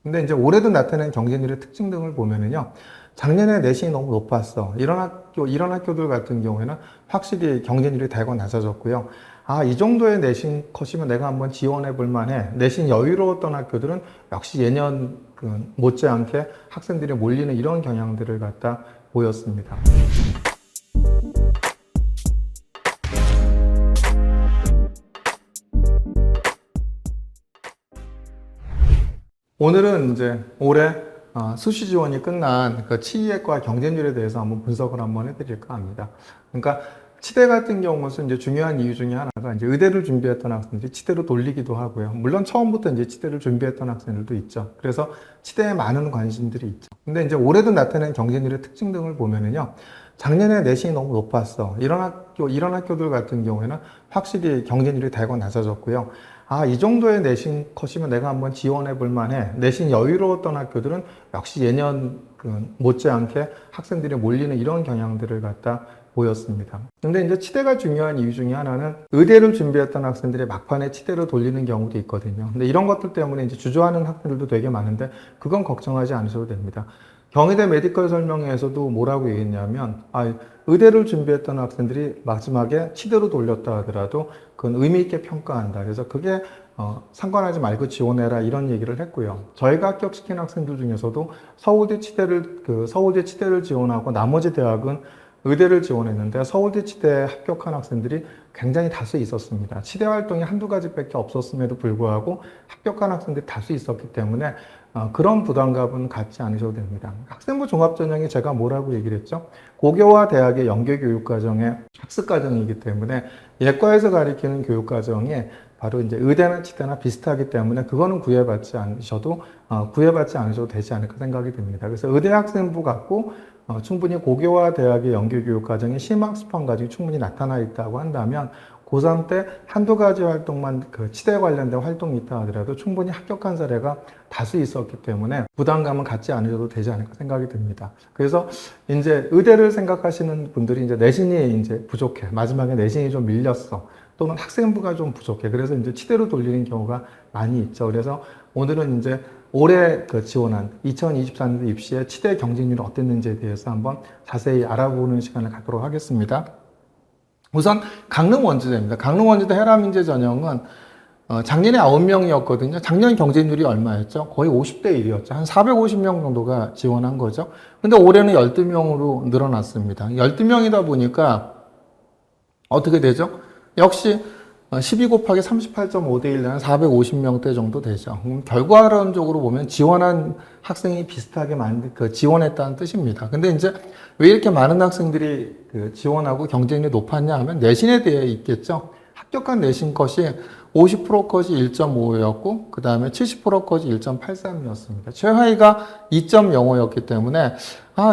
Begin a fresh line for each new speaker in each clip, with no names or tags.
근데 이제 올해도 나타낸 경쟁률의 특징 등을 보면은요, 작년에 내신이 너무 높았어. 이런 학교들 같은 경우에는 확실히 경쟁률이 대거 낮아졌고요. 아, 이 정도의 내신 컷이면 내가 한번 지원해 볼 만해. 내신 여유로웠던 학교들은 역시 예년 못지않게 학생들이 몰리는 이런 경향들을 갖다 보였습니다. 오늘은 이제 올해 수시 지원이 끝난 그 치의학과 경쟁률에 대해서 한번 분석을 한번 해드릴까 합니다. 그러니까 치대 같은 경우는 이제 중요한 이유 중에 하나가 이제 의대를 준비했던 학생들이 치대로 돌리기도 하고요. 물론 처음부터 이제 치대를 준비했던 학생들도 있죠. 그래서 치대에 많은 관심들이 있죠. 근데 이제 올해도 나타낸 경쟁률의 특징 등을 보면은요, 작년에 내신이 너무 높았어. 이런 학교들 같은 경우에는 확실히 경쟁률이 대거 낮아졌고요. 아, 이 정도의 내신 컷이면 내가 한번 지원해 볼 만해. 내신 여유로웠던 학교들은 역시 예년 못지않게 학생들이 몰리는 이런 경향들을 갖다 보였습니다. 근데 이제 치대가 중요한 이유 중에 하나는 의대를 준비했던 학생들이 막판에 치대로 돌리는 경우도 있거든요. 근데 이런 것들 때문에 이제 주저하는 학생들도 되게 많은데 그건 걱정하지 않으셔도 됩니다. 경희대 메디컬 설명회에서도 뭐라고 얘기했냐면, 의대를 준비했던 학생들이 마지막에 치대로 돌렸다 하더라도 그건 의미 있게 평가한다. 그래서 그게 상관하지 말고 지원해라 이런 얘기를 했고요. 저희가 합격시킨 학생들 중에서도 서울대 치대를 지원하고 나머지 대학은 의대를 지원했는데 서울대 치대에 합격한 학생들이 굉장히 다수 있었습니다. 치대 활동이 한두 가지밖에 없었음에도 불구하고 합격한 학생들이 다수 있었기 때문에 그런 부담감은 갖지 않으셔도 됩니다. 학생부 종합전형이 제가 뭐라고 얘기를 했죠? 고교와 대학의 연계교육과정의 학습과정이기 때문에 예과에서 가리키는 교육과정이 바로 이제 의대나 치대나 비슷하기 때문에 그거는 구애받지 않으셔도 되지 않을까 생각이 듭니다. 그래서 의대 학생부 갖고 충분히 고교와 대학의 연계교육 과정이 심학습한 가지고 충분히 나타나 있다고 한다면 고3 때 한두 가지 활동만 치대 관련된 활동이 있다 하더라도 충분히 합격한 사례가 다수 있었기 때문에 부담감은 갖지 않으셔도 되지 않을까 생각이 듭니다. 그래서 이제 의대를 생각하시는 분들이 이제 내신이 이제 부족해. 마지막에 내신이 좀 밀렸어. 또는 학생부가 좀 부족해. 그래서 이제 치대로 돌리는 경우가 많이 있죠. 그래서 오늘은 이제 올해 지원한 2024년도 입시의 치대 경쟁률이 어땠는지에 대해서 한번 자세히 알아보는 시간을 갖도록 하겠습니다. 우선 강릉 원주대입니다. 강릉 원주대 해남인재 전형은 작년에 9명이었거든요. 작년 경쟁률이 얼마였죠? 거의 50대 1이었죠. 한 450명 정도가 지원한 거죠. 근데 올해는 12명으로 늘어났습니다. 12명이다 보니까 어떻게 되죠? 역시 12 곱하기 38.5대 1은 한 450명대 정도 되죠. 결과론적으로 보면 지원한 학생이 비슷하게 지원했다는 뜻입니다. 근데 이제 왜 이렇게 많은 학생들이 지원하고 경쟁률이 높았냐 하면 내신에 대해 있겠죠. 합격한 내신 컷이 50% 컷이 1.5였고 그 다음에 70% 컷이 1.83이었습니다. 최하위가 2.05였기 때문에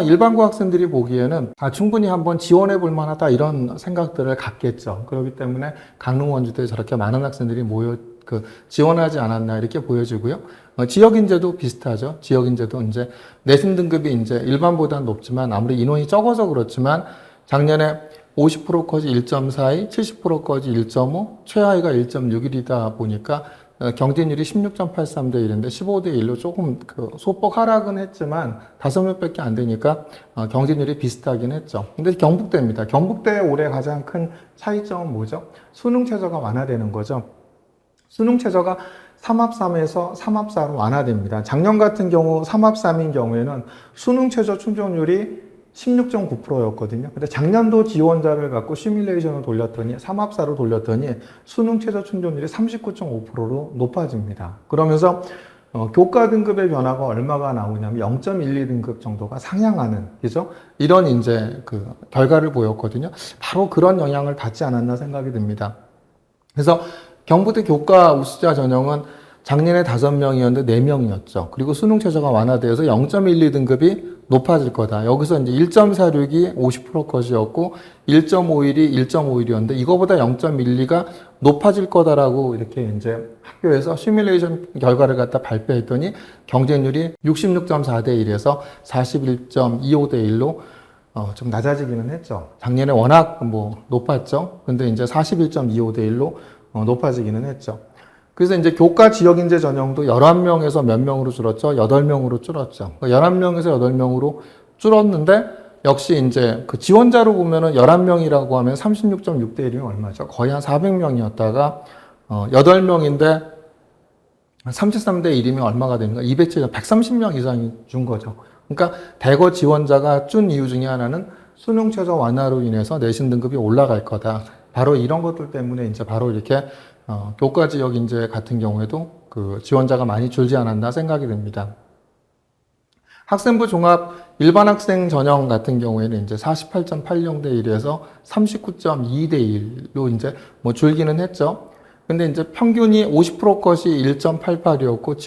일반고 학생들이 보기에는 충분히 한번 지원해 볼 만하다 이런 생각들을 갖겠죠. 그렇기 때문에 강릉 원주대에 저렇게 많은 학생들이 지원하지 않았나 이렇게 보여지고요. 지역인재도 비슷하죠. 지역인재도 이제 내신 등급이 이제 일반보다는 높지만 아무리 인원이 적어서 그렇지만 작년에 50% 컷이 1.42, 70% 컷이 1.5, 최하위가 1.61이다 보니까 경쟁률이 16.83대 1인데 15대 1로 조금 소폭 하락은 했지만 5명밖에 안 되니까 경쟁률이 비슷하긴 했죠. 근데 경북대입니다. 경북대 올해 가장 큰 차이점은 뭐죠? 수능 최저가 완화되는 거죠. 수능 최저가 3합3에서 3합4로 완화됩니다. 작년 같은 경우 3합3인 경우에는 수능 최저 충족률이 16.9%였거든요. 근데 작년도 지원자를 갖고 시뮬레이션을 돌렸더니 3합사로 돌렸더니 수능 최저 충족률이 39.5%로 높아집니다. 그러면서 교과 등급의 변화가 얼마가 나오냐면 0.12등급 정도가 상향하는, 그죠? 이런 이제 결과를 보였거든요. 바로 그런 영향을 받지 않았나 생각이 듭니다. 그래서 경북대 교과 우수자 전형은 작년에 5명이었는데 4명이었죠. 그리고 수능 최저가 완화되어서 0.12등급이 높아질 거다. 여기서 이제 1.46이 50% 컷이었고 1.51이 1.51이었는데 이거보다 0.12가 높아질 거다라고 이렇게 이제 학교에서 시뮬레이션 결과를 갖다 발표했더니 경쟁률이 66.4대 1에서 41.25대 1로 좀 낮아지기는 했죠. 작년에 워낙 높았죠. 근데 이제 41.25대 1로 높아지기는 했죠. 그래서 이제 교과 지역인재 전형도 11명에서 몇 명으로 줄었죠? 8명으로 줄었죠. 11명에서 8명으로 줄었는데 역시 이제 그 지원자로 보면은 11명이라고 하면 36.6대 1이면 얼마죠? 거의 한 400명이었다가 8명인데 33대 1이면 얼마가 됩니까? 130명 이상이 준 거죠. 그러니까 대거 지원자가 준 이유 중에 하나는 수능 최저 완화로 인해서 내신 등급이 올라갈 거다. 바로 이런 것들 때문에 이제 바로 이렇게 교과 지역 인재 같은 경우에도 그 지원자가 많이 줄지 않았나 생각이 됩니다. 학생부 종합 일반 학생 전형 같은 경우에는 이제 48.80대 1에서 39.2대 1로 이제 뭐 줄기는 했죠. 근데 이제 평균이 50% 것이 1.88이었고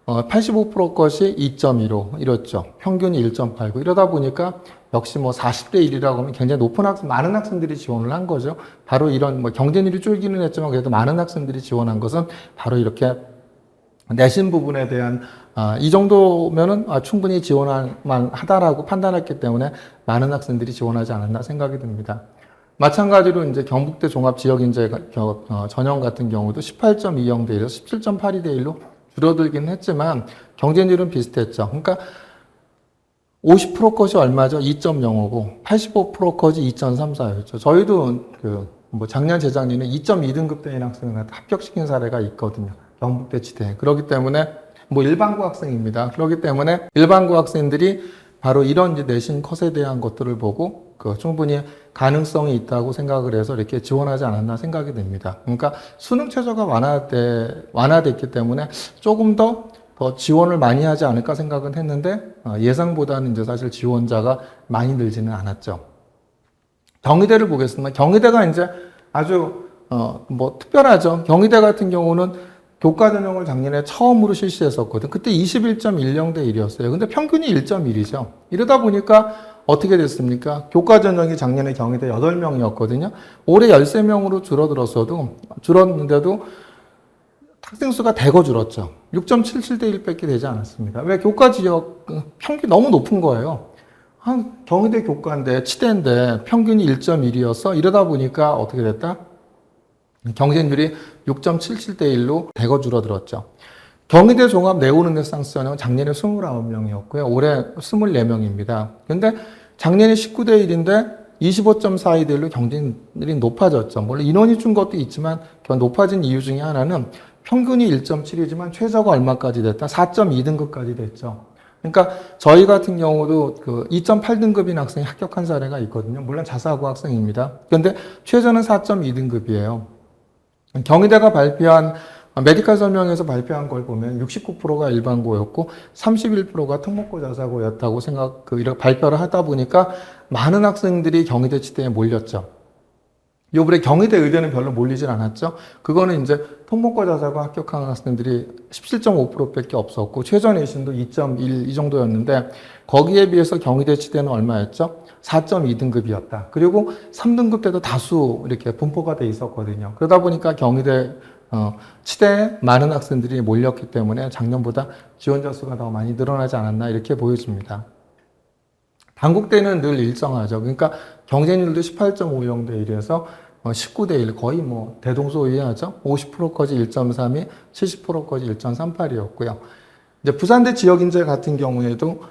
85% 것이 2.15 이렇죠. 평균이 1.89 이러다 보니까 역시 뭐 40대 1이라고 하면 굉장히 높은 많은 학생들이 지원을 한 거죠. 바로 이런 뭐 경쟁률이 줄기는 했지만 그래도 많은 학생들이 지원한 것은 바로 이렇게 내신 부분에 대한 이 정도면은 충분히 지원할 만하다라고 판단했기 때문에 많은 학생들이 지원하지 않았나 생각이 듭니다. 마찬가지로 이제 경북대 종합 지역인재 전형 같은 경우도 18.20대 1에서 17.82대 1로 줄어들긴 했지만 경쟁률은 비슷했죠. 그러니까 50% 것이 얼마죠? 2.05고 85% 것이 2.34였죠. 저희도 뭐 작년 재작년에 2.2등급 대인 학생을 합격시킨 사례가 있거든요. 경북대 치대. 그렇기 때문에 뭐 일반고 학생입니다. 그렇기 때문에 일반고 학생들이 바로 이런 이제 내신 컷에 대한 것들을 보고 충분히 가능성이 있다고 생각을 해서 이렇게 지원하지 않았나 생각이 됩니다. 그러니까 수능 최저가 완화됐기 때문에 조금 더 지원을 많이 하지 않을까 생각은 했는데 예상보다는 이제 사실 지원자가 많이 늘지는 않았죠. 경희대를 보겠습니다. 경희대가 이제 아주 뭐 특별하죠. 경희대 같은 경우는 교과 전형을 작년에 처음으로 실시했었거든. 그때 21.10대 1이었어요. 근데 평균이 1.1이죠. 이러다 보니까 어떻게 됐습니까? 교과 전형이 작년에 경희대 8명이었거든요. 올해 13명으로 줄었는데도 학생 수가 대거 줄었죠. 6.77대 1밖에 되지 않았습니다. 왜? 교과 지역 평균이 너무 높은 거예요. 경희대 교과인데 치대인데 평균이 1.1이었어. 이러다 보니까 어떻게 됐다? 경쟁률이 6.77대 1로 대거 줄어들었죠. 경희대 종합 네오르네상스 전형은 작년에 29명이었고요. 올해 24명입니다. 근데 작년에 19대 1인데 25.42대 1로 경쟁률이 높아졌죠. 물론 인원이 준 것도 있지만 높아진 이유 중에 하나는 평균이 1.7이지만 최저가 얼마까지 됐다? 4.2등급까지 됐죠. 그러니까 저희 같은 경우도 2.8등급인 학생이 합격한 사례가 있거든요. 물론 자사고 학생입니다. 그런데 최저는 4.2등급이에요. 경희대가 발표한 메디컬 설명에서 발표한 걸 보면 69%가 일반고였고 31%가 특목고 자사고였다고 이렇게 발표를 하다 보니까 많은 학생들이 경희대 치대에 몰렸죠. 요번에 경희대 의대는 별로 몰리질 않았죠. 그거는 이제 특목고 자사고 합격한 학생들이 17.5%밖에 없었고 최저 내신도 2.1 이 정도였는데 거기에 비해서 경희대 치대는 얼마였죠? 4.2등급이었다. 그리고 3등급 때도 다수 이렇게 분포가 돼 있었거든요. 그러다 보니까 경희대 치대에 많은 학생들이 몰렸기 때문에 작년보다 지원자 수가 더 많이 늘어나지 않았나 이렇게 보여집니다. 단국대는 늘 일정하죠. 그러니까 경쟁률도 18.50대 1에서 19대 1 거의 뭐 대동소이하죠. 50%까지 1.32, 70%까지 1.38이었고요. 이제 부산대 지역인재 같은 경우에도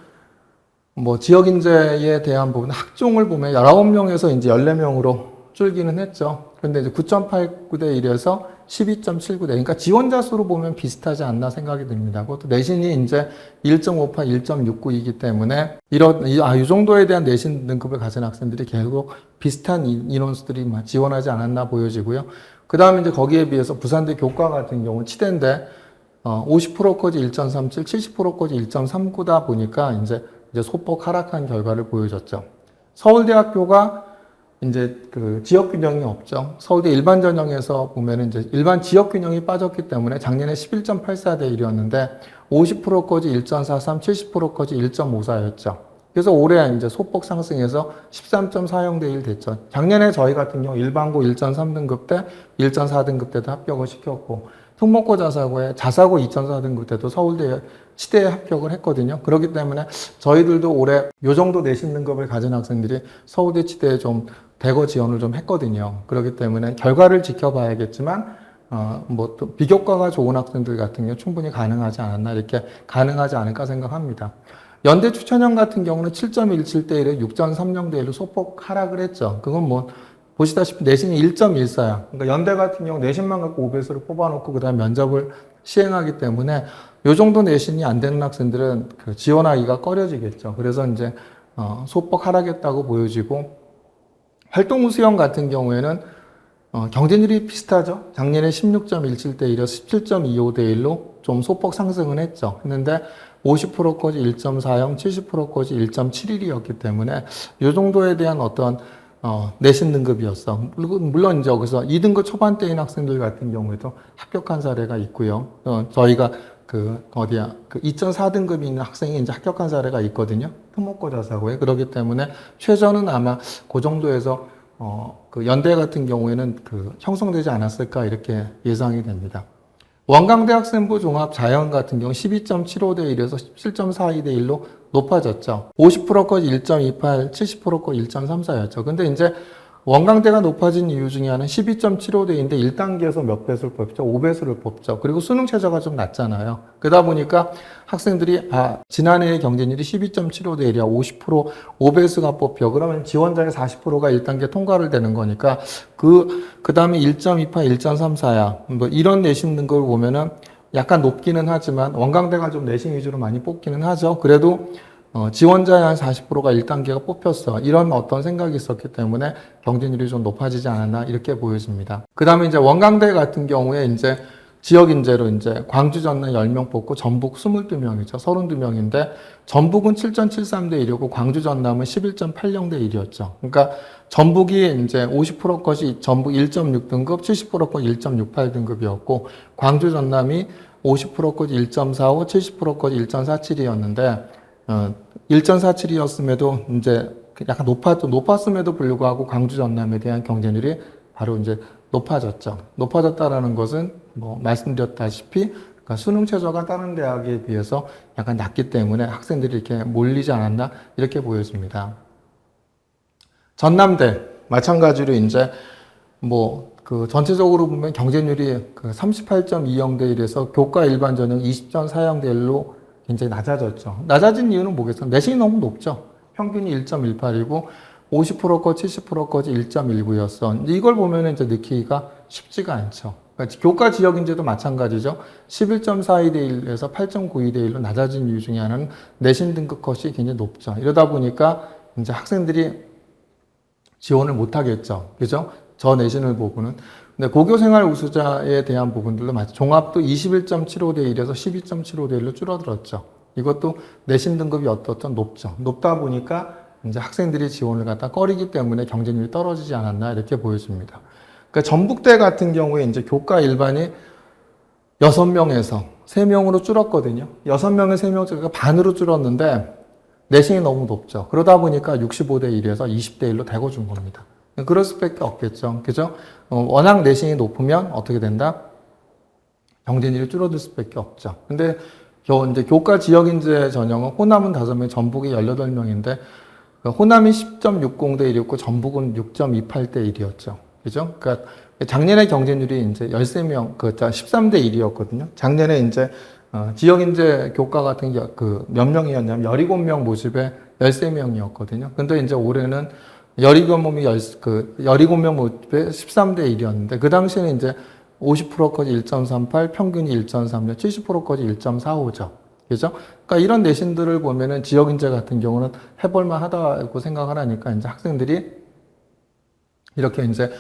뭐 지역인재에 대한 부분 학종을 보면 19명에서 이제 14명으로 줄기는 했죠. 그런데 이제 9.89대 1에서 12.79대 그러니까 지원자 수로 보면 비슷하지 않나 생각이 듭니다. 그것도 내신이 이제 1.58, 1.69이기 때문에 이 정도에 대한 내신 등급을 가진 학생들이 결국 비슷한 인원수들이 지원하지 않았나 보여지고요. 그 다음에 이제 거기에 비해서 부산대 교과 같은 경우는 치대인데 50%까지 1.37, 70%까지 1.39다 보니까 이제 소폭 하락한 결과를 보여줬죠. 서울대학교가 이제 지역 균형이 없죠. 서울대 일반 전형에서 보면은 이제 일반 지역 균형이 빠졌기 때문에 작년에 11.84대 1이었는데 50%까지 1.43, 70%까지 1.54였죠. 그래서 올해 이제 소폭 상승해서 13.40대 1 됐죠. 작년에 저희 같은 경우 일반고 1.3등급 때, 1.4등급 때도 합격을 시켰고, 특목고 자사고에 자사고 2.4등급 때도 서울대 치대에 합격을 했거든요. 그렇기 때문에 저희들도 올해 요 정도 내신 등급을 가진 학생들이 서울대 치대에 좀 대거 지원을 좀 했거든요. 그렇기 때문에 결과를 지켜봐야겠지만 뭐 또 비교과가 좋은 학생들 같은 경우 충분히 가능하지 않았나, 이렇게 가능하지 않을까 생각합니다. 연대 추천형 같은 경우는 7.17대 1에 6.30대 1로 소폭 하락을 했죠. 그건 뭐 보시다시피 내신이 1.14야. 그러니까 연대 같은 경우 내신만 갖고 5배수를 뽑아놓고 그다음 면접을 시행하기 때문에 요 정도 내신이 안 되는 학생들은 그 지원하기가 꺼려지겠죠. 그래서 이제 소폭 하락했다고 보여지고, 활동 우수형 같은 경우에는 경쟁률이 비슷하죠. 작년에 16.17대 1에서 17.25대 1로 좀 소폭 상승은 했는데 50%까지 1.40, 70%까지 1.71이었기 때문에 이 정도에 대한 어떤 내신 등급이었어. 물론 이제 여기서 2등급 초반대인 학생들 같은 경우에도 합격한 사례가 있고요. 저희가 그 2.4등급이 있는 학생이 이제 합격한 사례가 있거든요. 특목고 자사고에. 그렇기 때문에 최저는 아마 그 정도에서 그 연대 같은 경우에는 형성되지 않았을까 이렇게 예상이 됩니다. 원광대학생부 종합 자연 같은 경우 12.75대 1에서 17.42대 1로 높아졌죠. 50%까지 1.28, 70%까지 1.34였죠. 근데 이제 원광대가 높아진 이유 중에 하나는 12.75대인데 1단계에서 몇 배수를 뽑죠? 5배수를 뽑죠. 그리고 수능 최저가 좀 낮잖아요. 그러다 보니까 학생들이 지난해의 경쟁률이 12.75대 1이야. 50% 5배수가 뽑혀. 그러면 지원자의 40%가 1단계 통과를 되는 거니까 그 다음에 1.28, 1.34야. 뭐 이런 내신 등급을 보면은 약간 높기는 하지만 원광대가 좀 내신 위주로 많이 뽑기는 하죠. 그래도 지원자의 한 40%가 1단계가 뽑혔어. 이런 어떤 생각이 있었기 때문에 경쟁률이 좀 높아지지 않았나 이렇게 보여집니다. 그 다음에 이제 원광대 같은 경우에 이제 지역 인재로 이제 광주 전남 10명 뽑고 전북 22명이죠. 32명인데 전북은 7.73대 1이고 광주 전남은 11.80대 1이었죠. 그러니까 전북이 이제 50%까지 전북 1.6등급, 70%까지 1.68등급이었고 광주 전남이 50%까지 1.45, 70%까지 1.47이었는데 1.47이었음에도 이제 약간 높았음에도 불구하고 광주 전남에 대한 경쟁률이 바로 이제 높아졌죠. 높아졌다라는 것은 뭐 말씀드렸다시피 그러니까 수능 최저가 다른 대학에 비해서 약간 낮기 때문에 학생들이 이렇게 몰리지 않았나 이렇게 보여집니다. 전남대 마찬가지로 이제 뭐 전체적으로 보면 경쟁률이 38.20대 1에서 교과 일반 전형 20.40대 1로 굉장히 낮아졌죠. 낮아진 이유는 뭐겠어요? 내신이 너무 높죠. 평균이 1.18이고 50%까지 70%까지 1.19였어. 이걸 보면 이제 느끼기가 쉽지가 않죠. 그러니까 교과 지역 인재도 마찬가지죠. 11.42대 1에서 8.92대 1로 낮아진 이유 중에 하나는 내신 등급 컷이 굉장히 높죠. 이러다 보니까 이제 학생들이 지원을 못 하겠죠. 그죠? 저 내신을 보고는. 근데 고교생활 우수자에 대한 부분들도 종합도 21.75대 1에서 12.75대 1로 줄어들었죠. 이것도 내신 등급이 어떻든 높죠. 높다 보니까 이제 학생들이 지원을 갖다 꺼리기 때문에 경쟁률이 떨어지지 않았나 이렇게 보여집니다. 그러니까 전북대 같은 경우에 이제 교과 일반이 6명에서 3명으로 줄었거든요. 6명에 3명째가 반으로 줄었는데 내신이 너무 높죠. 그러다 보니까 65대 1에서 20대 1로 대거준 겁니다. 그럴 수밖에 없겠죠. 그죠? 워낙 내신이 높으면 어떻게 된다? 경쟁률이 줄어들 수밖에 없죠. 근데 이제 교과 지역인재 전형은 호남은 5명, 전북이 18명인데 호남이 10.60대 1이었고 전북은 6.28대 1이었죠. 그죠? 그러니까 작년에 경쟁률이 이제 13명, 13대 1이었거든요. 작년에 이제 지역인재 교과 같은 게 몇 명이었냐면 17명 모집에 13명이었거든요. 근데 이제 올해는 17명 모집에 13대 1이었는데 그 당시에는 이제 50%까지 1.38, 평균이 1.36, 70%까지 1.45죠. 그죠? 그러니까 이런 내신들을 보면은 지역인재 같은 경우는 해볼만 하다고 생각을 하니까 이제 학생들이 이렇게 이제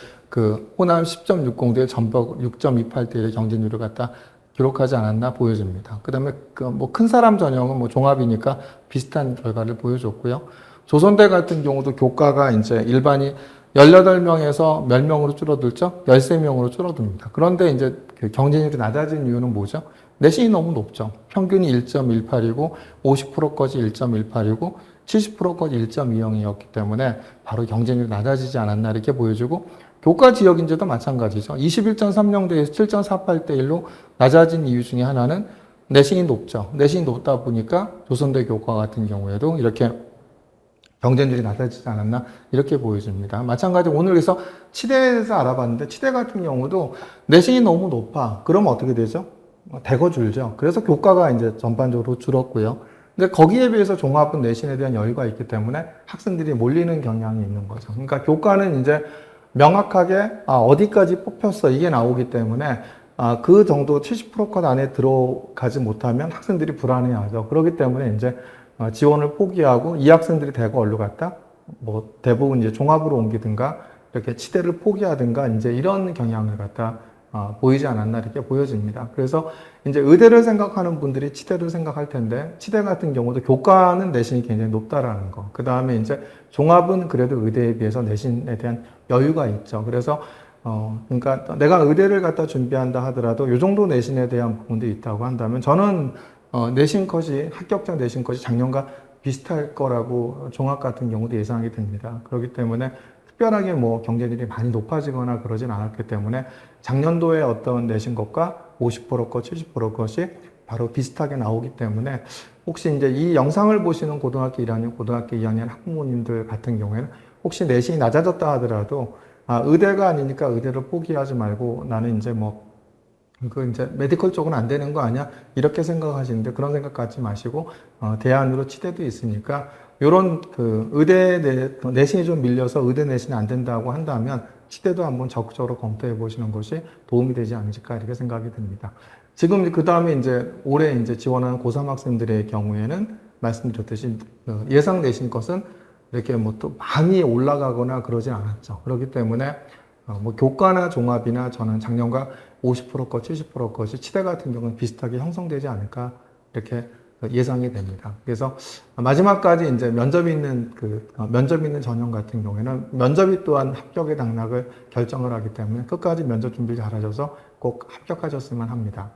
호남 10.60대 전북 6.28대의 경쟁률을 갖다 기록하지 않았나 보여집니다. 그 다음에 뭐 큰 사람 전형은 뭐 종합이니까 비슷한 결과를 보여줬고요. 조선대 같은 경우도 교과가 이제 일반이 18명에서 몇 명으로 줄어들죠? 13명으로 줄어듭니다. 그런데 이제 경쟁률이 낮아진 이유는 뭐죠? 내신이 너무 높죠. 평균이 1.18이고 50%까지 1.18이고 70%까지 1.20이었기 때문에 바로 경쟁률이 낮아지지 않았나 이렇게 보여주고 교과 지역인재도 마찬가지죠. 21.30대에서 7.48대 1로 낮아진 이유 중에 하나는 내신이 높죠. 내신이 높다 보니까 조선대 교과 같은 경우에도 이렇게 경쟁률이 낮아지지 않았나 이렇게 보여집니다. 마찬가지로 오늘 그래서 치대에서 알아봤는데 치대 같은 경우도 내신이 너무 높아. 그러면 어떻게 되죠? 대거 줄죠. 그래서 교과가 이제 전반적으로 줄었고요. 근데 거기에 비해서 종합은 내신에 대한 여유가 있기 때문에 학생들이 몰리는 경향이 있는 거죠. 그러니까 교과는 이제 명확하게 어디까지 뽑혔어 이게 나오기 때문에 그 정도 70%컷 안에 들어가지 못하면 학생들이 불안해하죠. 그렇기 때문에 이제 지원을 포기하고 이 학생들이 대거 어디로 갔다? 뭐 대부분 이제 종합으로 옮기든가 이렇게 치대를 포기하든가 이제 이런 경향을 갖다 보이지 않았나 이렇게 보여집니다. 그래서 이제 의대를 생각하는 분들이 치대를 생각할 텐데 치대 같은 경우도 교과는 내신이 굉장히 높다라는 거. 그 다음에 이제 종합은 그래도 의대에 비해서 내신에 대한 여유가 있죠. 그래서 그러니까 내가 의대를 갖다 준비한다 하더라도 이 정도 내신에 대한 부분도 있다고 한다면 저는 내신 컷이 합격자 내신 컷이 작년과 비슷할 거라고 종합 같은 경우도 예상이 됩니다. 그렇기 때문에 특별하게 뭐 경쟁률이 많이 높아지거나 그러진 않았기 때문에 작년도에 어떤 내신 것과 50%컷, 70%컷이 바로 비슷하게 나오기 때문에 혹시 이제 이 영상을 보시는 고등학교 1학년, 고등학교 2학년 학부모님들 같은 경우에는 혹시 내신이 낮아졌다 하더라도 의대가 아니니까 의대를 포기하지 말고 나는 이제 이제 메디컬 쪽은 안 되는 거 아니야? 이렇게 생각하시는데 그런 생각 갖지 마시고, 대안으로 치대도 있으니까, 요런 의대 내신이 좀 밀려서 의대 내신이 안 된다고 한다면, 치대도 한번 적극적으로 검토해 보시는 것이 도움이 되지 않을까 이렇게 생각이 듭니다. 지금 그 다음에 이제 올해 이제 지원한 고3 학생들의 경우에는 말씀드렸듯이 예상 내신 것은 이렇게 뭐 또 많이 올라가거나 그러진 않았죠. 그렇기 때문에 뭐 교과나 종합이나 저는 작년과 50%컷, 70%컷이 치대 같은 경우는 비슷하게 형성되지 않을까 이렇게 예상이 됩니다. 그래서 마지막까지 이제 면접이 있는 전형 같은 경우에는 면접이 또한 합격의 당락을 결정을 하기 때문에 끝까지 면접 준비 잘하셔서 꼭 합격하셨으면 합니다.